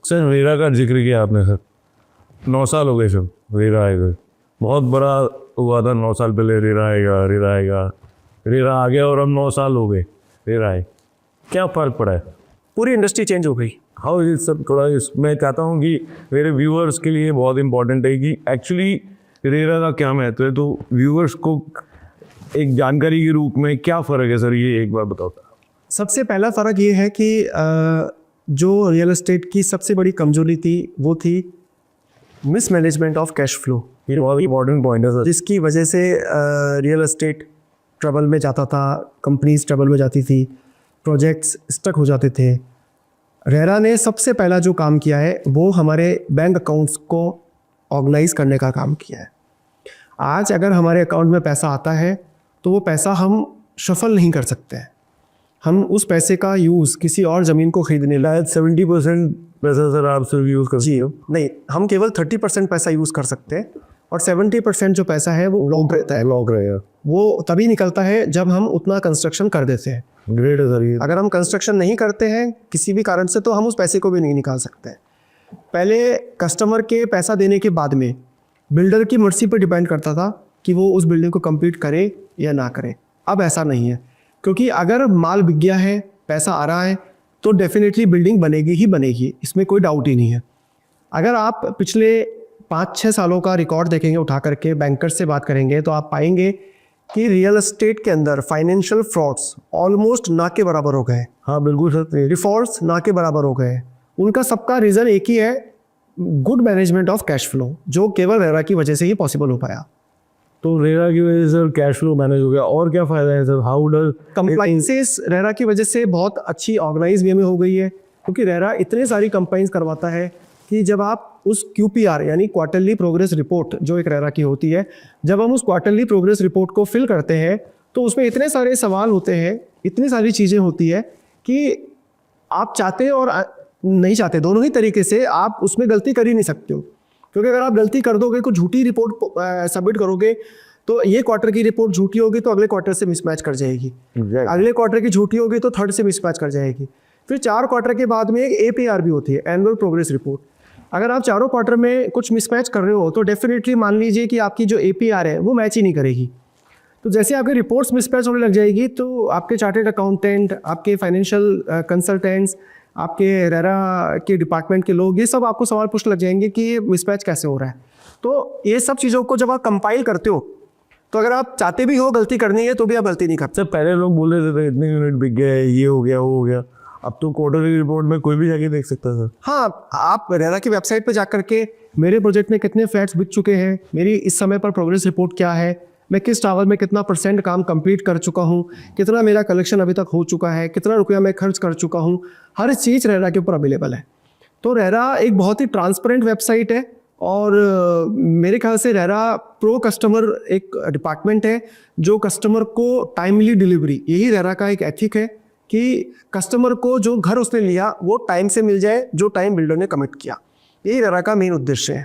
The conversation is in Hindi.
सर रेरा का जिक्र किया आपने सर, 9 साल हो गए सर रेरा आए हुए। बहुत बड़ा हुआ था 9 साल पहले रेरा आएगा रेरा आएगा, रेरा आ गया और अब 9 साल हो गए रेरा आए। क्या फ़र्क पड़ा है? पूरी इंडस्ट्री चेंज हो गई। हाउ इज सब थोड़ा मैं चाहता हूँ कि मेरे व्यूअर्स के लिए बहुत इंपॉर्टेंट है कि एक्चुअली रेरा का क्या महत्व है, तो व्यूअर्स को एक जानकारी के रूप में क्या फ़र्क है सर, ये एक बार बताओ। सबसे पहला फ़र्क ये है कि जो रियल एस्टेट की सबसे बड़ी कमजोरी थी वो थी मिसमैनेजमेंट ऑफ कैश फ्लो। ये बहुत इंपॉर्टेंट पॉइंट है सर। जिसकी वजह से रियल एस्टेट ट्रबल में जाता था, कंपनीज ट्रबल में जाती थी, प्रोजेक्ट्स स्टक हो जाते थे। रेरा ने सबसे पहला जो काम किया है वो हमारे बैंक अकाउंट्स को ऑर्गेनाइज करने का काम किया है। आज अगर हमारे अकाउंट में पैसा आता है तो वो पैसा हम शफल नहीं कर सकते हैं। हम उस पैसे का यूज़ किसी और ज़मीन को खरीदने लाए 70% पैसा सर आप सिर्फ यूज़ कर जी नहीं, हम केवल 30% पैसा यूज़ कर सकते हैं और 70% जो पैसा है वो लॉक रहता है। लॉक रहेगा, वो तभी निकलता है जब हम उतना कंस्ट्रक्शन कर देते हैं। ग्रेट है सर ये। अगर हम कंस्ट्रक्शन नहीं करते हैं किसी भी कारण से तो हम उस पैसे को भी नहीं निकाल सकते हैं। पहले कस्टमर के पैसा देने के बाद में बिल्डर की मर्जी पर डिपेंड करता था कि वो उस बिल्डिंग को कंप्लीट करे या ना करे। अब ऐसा नहीं है, क्योंकि अगर माल बिक गया है, पैसा आ रहा है, तो डेफिनेटली बिल्डिंग बनेगी ही बनेगी, इसमें कोई डाउट ही नहीं है। अगर आप पिछले 5-6 सालों का रिकॉर्ड देखेंगे उठा करके, बैंकर्स से बात करेंगे, तो आप पाएंगे कि रियल एस्टेट के अंदर फाइनेंशियल फ्रॉड्स ऑलमोस्ट ना के बराबर हो गए। हाँ बिल्कुल सर, डिफॉल्ट्स ना के बराबर हो गए। उनका सबका रीज़न एक ही है, good management of cash flow, जो केवल रेरा की वजह से ही पॉसिबल हो पाया। तो रेरा की वजह से सर कैश फ्लो मैनेज हो गया। और क्या फ़ायदा है sir? How does compliances RERA की वजह से बहुत अच्छी ऑर्गेनाइज वे में हो गई है, क्योंकि रेरा इतने सारी कंप्लाइंस करवाता है कि जब आप उस QPR यानी क्वार्टरली प्रोग्रेस रिपोर्ट जो एक रेरा की होती है, जब हम उस क्वार्टरली प्रोग्रेस रिपोर्ट को फिल करते हैं तो उसमें इतने सारे सवाल होते हैं, इतनी सारी चीज़ें होती है कि आप चाहते और नहीं चाहते दोनों ही तरीके से आप उसमें गलती कर ही नहीं सकते हो। क्योंकि अगर आप गलती कर दोगे, कुछ झूठी रिपोर्ट सबमिट करोगे, तो ये क्वार्टर की रिपोर्ट झूठी होगी तो अगले क्वार्टर से मिसमैच कर जाएगी, अगले क्वार्टर की झूठी होगी तो थर्ड से मिसमैच कर जाएगी। फिर 4 क्वार्टर के बाद में एक APR भी होती है, एनुअल प्रोग्रेस रिपोर्ट। अगर आप चारों क्वार्टर में कुछ मिसमैच कर रहे हो तो डेफिनेटली मान लीजिए कि आपकी जो APR है वो मैच ही नहीं करेगी। तो जैसे आपकी रिपोर्ट्स मिसमैच होने लग जाएगी तो आपके चार्टेड अकाउंटेंट, आपके फाइनेंशियल कंसल्टेंट्स, आपके रेरा के डिपार्टमेंट के लोग, ये सब आपको सवाल पूछने लग जाएंगे कि ये मिसमैच कैसे हो रहा है। तो ये सब चीज़ों को जब आप कंपाइल करते हो तो अगर आप चाहते भी हो गलती करनी है तो भी आप गलती नहीं करते। सर पहले लोग बोल रहे थे इतने यूनिट बिक गए, ये हो गया वो हो गया, अब तो क्वार्टरली रिपोर्ट में कोई भी जाके देख सकता है सर। हाँ, आप रेरा की वेबसाइट पर जा करके मेरे प्रोजेक्ट में कितने फ्लैट्स बिक चुके हैं, मेरी इस समय पर प्रोग्रेस रिपोर्ट क्या है, मैं किस टावर में कितना % काम कंप्लीट कर चुका हूँ, कितना मेरा कलेक्शन अभी तक हो चुका है, कितना रुपया मैं खर्च कर चुका हूँ, हर चीज़ रेरा के ऊपर अवेलेबल है। तो रेरा एक बहुत ही ट्रांसपेरेंट वेबसाइट है और मेरे ख्याल से रेरा प्रो कस्टमर एक डिपार्टमेंट है जो कस्टमर को टाइमली डिलीवरी, यही रेरा का एक एथिक है कि कस्टमर को जो घर उसने लिया वो टाइम से मिल जाए, जो टाइम बिल्डर ने कमिट किया। यही रेरा का मेन उद्देश्य है।